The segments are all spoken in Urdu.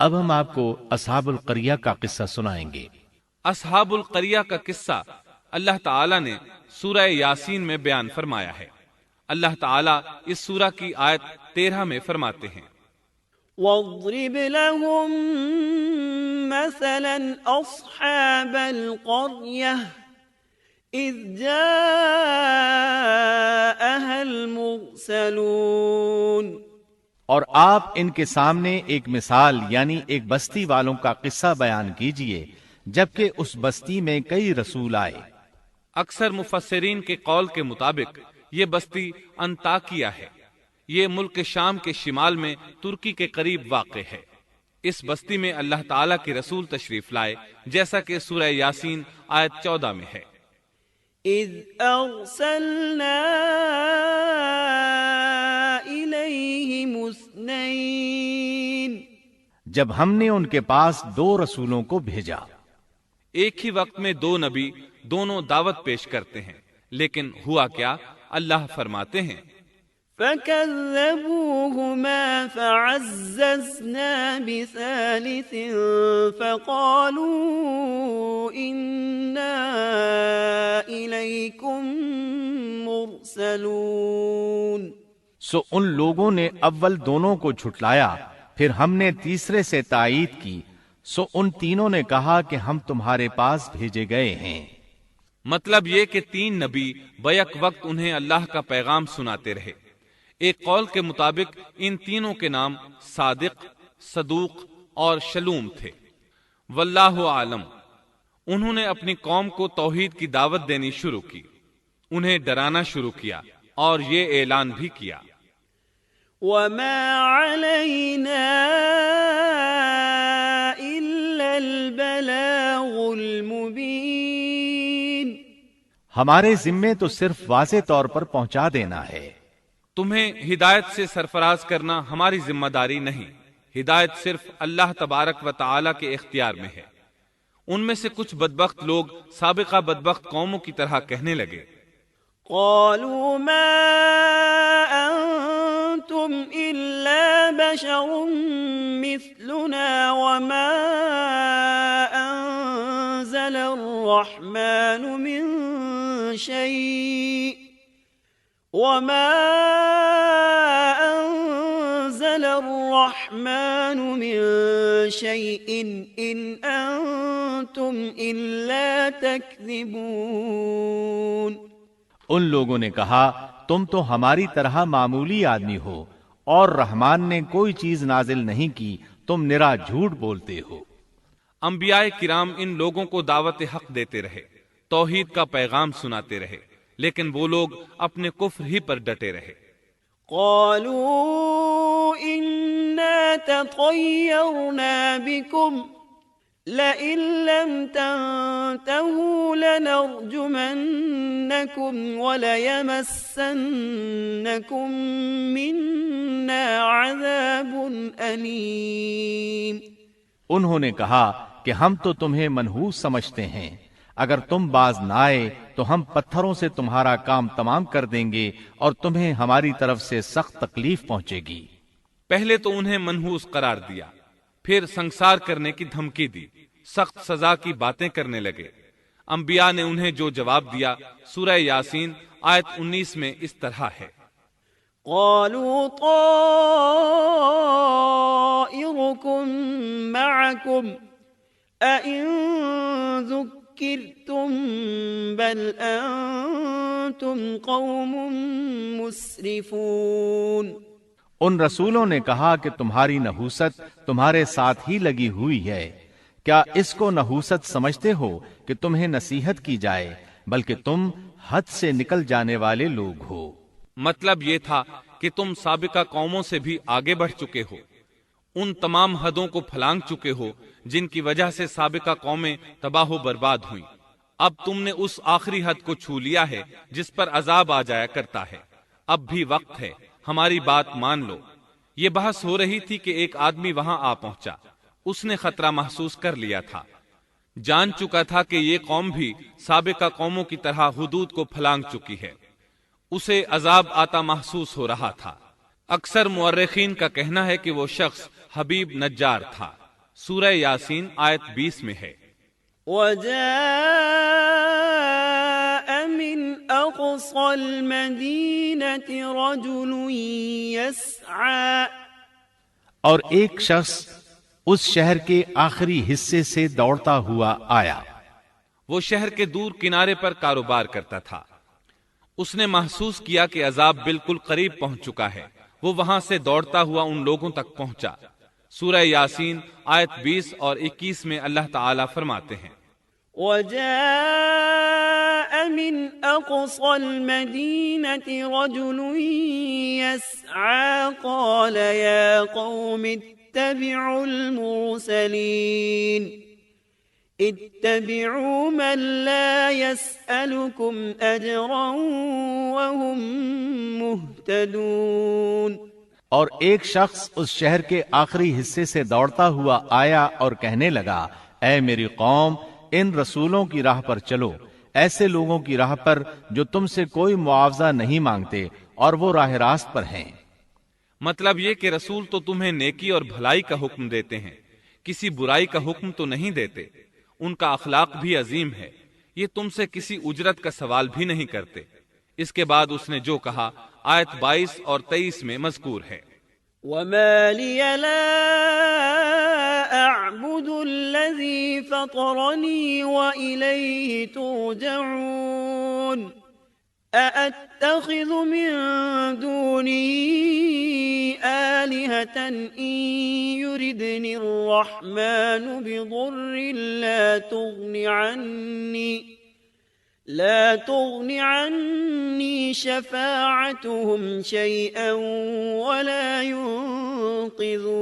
اب ہم آپ کو اصحاب القریہ کا قصہ سنائیں گے۔ اصحاب القریہ کا قصہ اللہ تعالی نے سورہ یاسین میں بیان فرمایا ہے۔ اللہ تعالی اس سورہ کی آیت 13 میں فرماتے ہیں، وَاضْرِبْ لَهُمْ مَثَلًا أَصْحَابَ الْقَرْيَةِ إِذْ جَاءَهَا الْمُرْسَلُونَ۔ اور آپ ان کے سامنے ایک مثال یعنی ایک بستی والوں کا قصہ بیان کیجئے جبکہ اس بستی میں کئی رسول آئے۔ اکثر مفسرین کے قول کے مطابق یہ بستی انطاکیہ ہے۔ یہ ملک شام کے شمال میں ترکی کے قریب واقع ہے۔ اس بستی میں اللہ تعالیٰ کے رسول تشریف لائے، جیسا کہ سورہ یاسین آیت 14 میں ہے۔ اِذْ أَرْسَلْنَا إِلَيْهِمُ اثْنَيْنِ، جب ہم نے ان کے پاس 2 رسولوں کو بھیجا۔ ایک ہی وقت میں 2 نبی دونوں دعوت پیش کرتے ہیں، لیکن ہوا کیا؟ اللہ فرماتے ہیں، فَكَذَّبُوهُمَا فَعَزَّزْنَا بِثَالِثٍ فَقَالُوا إِنَّا إِلَيْكُمْ مُرْسَلُونَ۔ سو ان لوگوں نے اول دونوں کو جھٹلایا، پھر ہم نے تیسرے سے تائید کی، سو ان تینوں نے کہا کہ ہم تمہارے پاس بھیجے گئے ہیں۔ مطلب یہ کہ 3 نبی بیک وقت انہیں اللہ کا پیغام سناتے رہے۔ ایک قول کے مطابق ان تینوں کے نام صادق، صدوق اور شلوم تھے، واللہ عالم۔ انہوں نے اپنی قوم کو توحید کی دعوت دینی شروع کی، انہیں ڈرانا شروع کیا اور یہ اعلان بھی کیا، وَمَا عَلَيْنَا إِلَّا الْبَلَاغُ الْمُبِينُ۔ ہمارے ذمے تو صرف واضح طور پر پہنچا دینا ہے۔ تمہیں ہدایت سے سرفراز کرنا ہماری ذمہ داری نہیں، ہدایت صرف اللہ تبارک و تعالی کے اختیار میں ہے۔ ان میں سے کچھ بدبخت لوگ سابقہ بدبخت قوموں کی طرح کہنے لگے، قالوا ما أنتم إلا بشر مثلنا وما أنزل الرحمن من شيء إن أنتم إلا تكذبون۔ ان لوگوں نے کہا تم تو ہماری طرح معمولی آدمی ہو اور رحمان نے کوئی چیز نازل نہیں کی، تم نرا جھوٹ بولتے ہو۔ انبیاء کرام ان لوگوں کو دعوت حق دیتے رہے، توحید کا پیغام سناتے رہے، لیکن وہ لوگ اپنے کفر ہی پر ڈٹے رہے۔ قالوا إنا تطيرنا بكم لئن لم تنتهوا لنرجمنكم وليمسنكم منا عذاب أليم۔ انہوں نے کہا کہ ہم تو تمہیں منحوس سمجھتے ہیں، اگر تم باز نہ آئے تو ہم پتھروں سے تمہارا کام تمام کر دیں گے اور تمہیں ہماری طرف سے سخت تکلیف پہنچے گی۔ پہلے تو انہیں منحوس قرار دیا، پھر سنسار کرنے کی دھمکی دی، سخت سزا کی باتیں کرنے لگے۔ انبیاء نے انہیں جو جواب دیا سورہ یاسین آیت 19 میں اس طرح ہے، قالوا طائركم معكم أئن ذكرتم بل أنتم قوم مسرفون۔ ان رسولوں نے کہا کہ تمہاری نحوست تمہارے ساتھ ہی لگی ہوئی ہے، کیا اس کو نحوست سمجھتے ہو کہ تمہیں نصیحت کی جائے، بلکہ تم حد سے نکل جانے والے لوگ ہو۔ مطلب یہ تھا کہ تم سابقہ قوموں سے بھی آگے بڑھ چکے ہو، ان تمام حدوں کو پھلانگ چکے ہو جن کی وجہ سے سابقہ قومیں تباہ و برباد ہوئیں۔ اب تم نے اس آخری حد کو چھو لیا ہے جس پر عذاب آ جایا کرتا ہے۔ اب بھی وقت ہے، ہماری بات مان لو۔ یہ بحث ہو رہی تھی کہ ایک آدمی وہاں آ پہنچا، اس نے خطرہ محسوس کر لیا تھا، جان چکا تھا کہ یہ قوم بھی سابقہ قوموں کی طرح حدود کو پھلانگ چکی ہے، اسے عذاب آتا محسوس ہو رہا تھا۔ اکثر مورخین کا کہنا ہے کہ وہ شخص حبیب نجار تھا، سورہ یاسین آیت 20 میں ہے۔ وجاء من أقصى المدينة رجل يسعى اور ایک شخص اس شہر کے آخری حصے سے دوڑتا ہوا آیا۔ وہ شہر کے دور کنارے پر کاروبار کرتا تھا۔ اس نے محسوس کیا کہ عذاب بالکل قریب پہنچ چکا ہے۔ وہ وہاں سے دوڑتا ہوا ان لوگوں تک پہنچا۔ سورہ یاسین آیت 20 اور 21 میں اللہ تعالیٰ فرماتے ہیں، وجاء من أقصى المدينة رجل يسعى قال يا قوم اتبعوا المرسلين اتبعوا من لا يسألكم أجرا وهم مهتدون۔ اور ایک شخص اس شہر کے آخری حصے سے دوڑتا ہوا آیا اور کہنے لگا، اے میری قوم، ان رسولوں کی راہ پر چلو، ایسے لوگوں کی راہ پر جو تم سے کوئی معاوضہ نہیں مانگتے اور وہ راہ راست پر ہیں۔ مطلب یہ کہ رسول تو تمہیں نیکی اور بھلائی کا حکم دیتے ہیں، کسی برائی کا حکم تو نہیں دیتے۔ ان کا اخلاق بھی عظیم ہے، یہ تم سے کسی اجرت کا سوال بھی نہیں کرتے۔ اس کے بعد اس نے جو کہا آیت 22 اور 23 میں مذکور ہے، وما لي لا أعبد الذي فطرني وإليه ترجعون أأتخذ من دونه آلهة إن يردني الرحمن بضر لا تغن عني شفاعتهم شيئا ولا ينقذون۔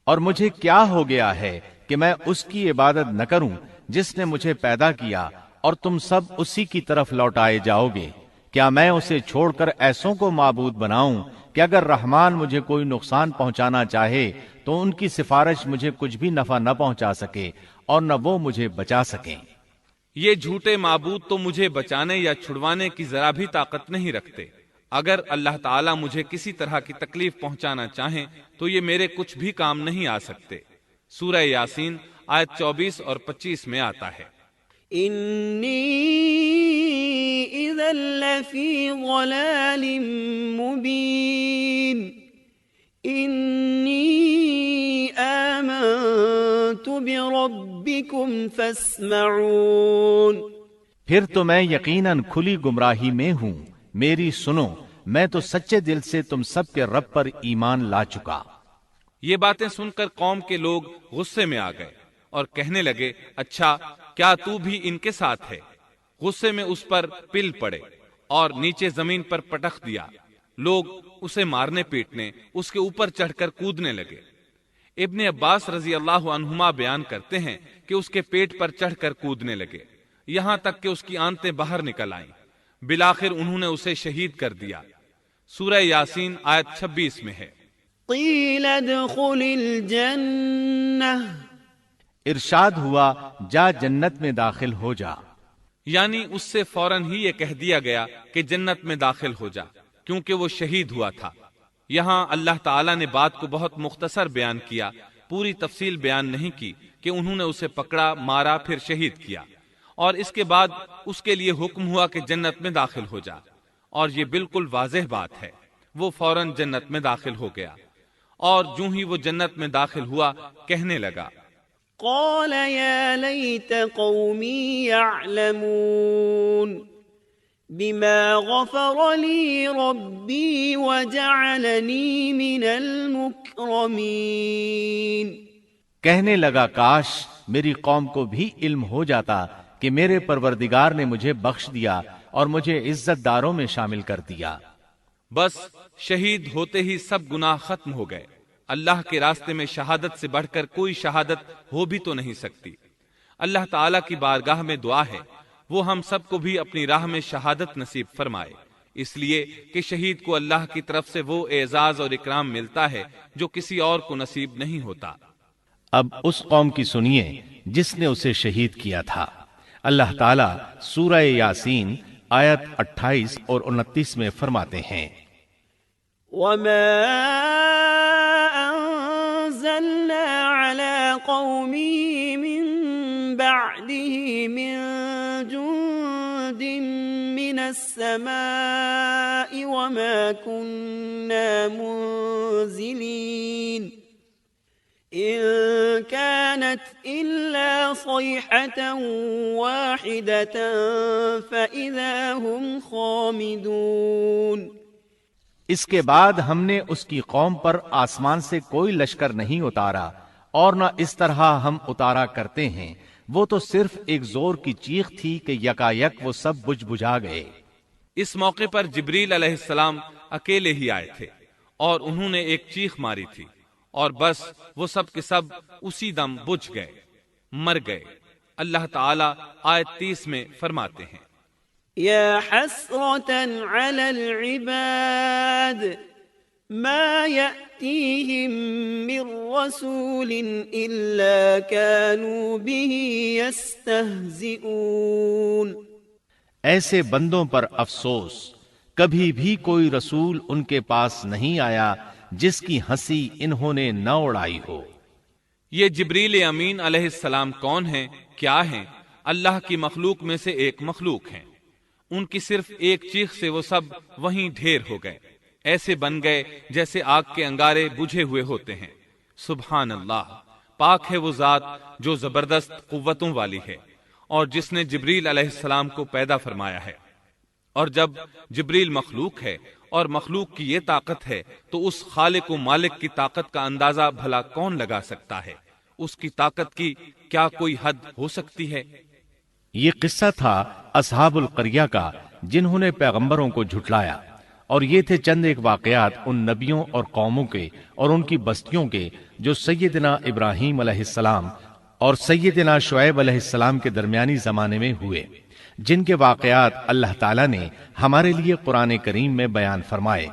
اور مجھے کیا ہو گیا ہے کہ میں اس کی عبادت نہ کروں جس نے مجھے پیدا کیا، اور تم سب اسی کی طرف لوٹائے جاؤ گے۔ کیا میں اسے چھوڑ کر ایسوں کو معبود بناؤں کہ اگر رحمان مجھے کوئی نقصان پہنچانا چاہے تو ان کی سفارش مجھے کچھ بھی نفع نہ پہنچا سکے اور نہ وہ مجھے بچا سکیں۔ یہ جھوٹے معبود تو مجھے بچانے یا چھڑوانے کی ذرا بھی طاقت نہیں رکھتے۔ اگر اللہ تعالیٰ مجھے کسی طرح کی تکلیف پہنچانا چاہیں تو یہ میرے کچھ بھی کام نہیں آ سکتے۔ سورہ یاسین آیت 24 اور 25 میں آتا ہے، انی اذا لفی ضلال مبین انی آمنت بربکم فاسمعون۔ پھر تو میں یقیناً کھلی گمراہی میں ہوں، میری سنو، میں تو سچے دل سے تم سب کے رب پر ایمان لا چکا۔ یہ باتیں سن کر قوم کے لوگ غصے میں آ گئے اور کہنے لگے، اچھا کیا تو بھی ان کے ساتھ ہے؟ غصے میں اس پر پل پڑے اور نیچے زمین پر پٹخ دیا۔ لوگ اسے مارنے پیٹنے، اس کے اوپر چڑھ کر کودنے لگے۔ ابن عباس رضی اللہ عنہما بیان کرتے ہیں کہ اس کے پیٹ پر چڑھ کر کودنے لگے، یہاں تک کہ اس کی آنتیں باہر نکل آئیں۔ بالآخر انہوں نے اسے شہید کر دیا۔ سورہ یاسین آیت 26 میں ہے، قیل ادخل الجنہ، ارشاد ہوا جا جنت میں داخل ہو جا، یعنی اس سے فوراً ہی یہ کہہ دیا گیا کہ جنت میں داخل ہو جا، کیونکہ وہ شہید ہوا تھا۔ یہاں اللہ تعالیٰ نے بات کو بہت مختصر بیان کیا، پوری تفصیل بیان نہیں کی کہ انہوں نے اسے پکڑا، مارا، پھر شہید کیا، اور اس کے بعد اس کے لیے حکم ہوا کہ جنت میں داخل ہو جا، اور یہ بالکل واضح بات ہے۔ وہ فوراً جنت میں داخل ہو گیا، اور جوں ہی وہ جنت میں داخل ہوا کہنے لگا، قال يا ليت قومي يعلمون بما غفر لي ربي وجعلني من المكرمين۔ کہنے لگا کاش میری قوم کو بھی علم ہو جاتا کہ میرے پروردگار نے مجھے بخش دیا اور مجھے عزت داروں میں شامل کر دیا۔ بس شہید ہوتے ہی سب گناہ ختم ہو گئے۔ اللہ کے راستے میں شہادت سے بڑھ کر کوئی شہادت ہو بھی تو نہیں سکتی۔ اللہ تعالیٰ کی بارگاہ میں دعا ہے وہ ہم سب کو بھی اپنی راہ میں شہادت نصیب فرمائے، اس لیے کہ شہید کو اللہ کی طرف سے وہ اعزاز اور اکرام ملتا ہے جو کسی اور کو نصیب نہیں ہوتا۔ اب اس قوم کی سنیے جس نے اسے شہید کیا تھا۔ اللہ تعالیٰ سورہ یاسین آیت 28 اور 29 میں فرماتے ہیں، وما أرسلنا على قومه من بعده من جند من السماء وما كنا منزلين إن كانت إلا صيحة واحدة فإذا هم خامدون۔ اس کے بعد ہم نے اس کی قوم پر آسمان سے کوئی لشکر نہیں اتارا اور نہ اس طرح ہم اتارا کرتے ہیں، وہ تو صرف ایک زور کی چیخ تھی کہ یکا یک وہ سب بجھ بجھا گئے۔ اس موقع پر جبریل علیہ السلام اکیلے ہی آئے تھے اور انہوں نے ایک چیخ ماری تھی اور بس وہ سب کے سب اسی دم بجھ گئے، مر گئے۔ اللہ تعالی آیت 30 میں فرماتے ہیں، يا حسرة على العباد ما يأتيهم من رسول إلا كانوا به يستهزئون۔ ایسے بندوں پر افسوس، کبھی بھی کوئی رسول ان کے پاس نہیں آیا جس کی ہنسی انہوں نے نہ اڑائی ہو۔ یہ جبریل امین علیہ السلام کون ہیں، کیا ہیں؟ اللہ کی مخلوق میں سے ایک مخلوق ہیں۔ ان کی صرف ایک چیخ سے وہ سب وہیں ڈھیر ہو گئے، ایسے بن گئے جیسے آگ کے انگارے بجھے ہوئے ہوتے ہیں۔ سبحان اللہ، پاک ہے وہ ذات جو زبردست قوتوں والی ہے اور جس نے جبریل علیہ السلام کو پیدا فرمایا ہے۔ اور جب جبریل مخلوق ہے اور مخلوق کی یہ طاقت ہے تو اس خالق و مالک کی طاقت کا اندازہ بھلا کون لگا سکتا ہے؟ اس کی طاقت کی کیا کوئی حد ہو سکتی ہے؟ یہ قصہ تھا اصحاب القریہ کا جنہوں نے پیغمبروں کو جھٹلایا، اور یہ تھے چند ایک واقعات ان نبیوں اور قوموں کے اور ان کی بستیوں کے جو سیدنا ابراہیم علیہ السلام اور سیدنا شعیب علیہ السلام کے درمیانی زمانے میں ہوئے، جن کے واقعات اللہ تعالیٰ نے ہمارے لیے قرآن کریم میں بیان فرمائے۔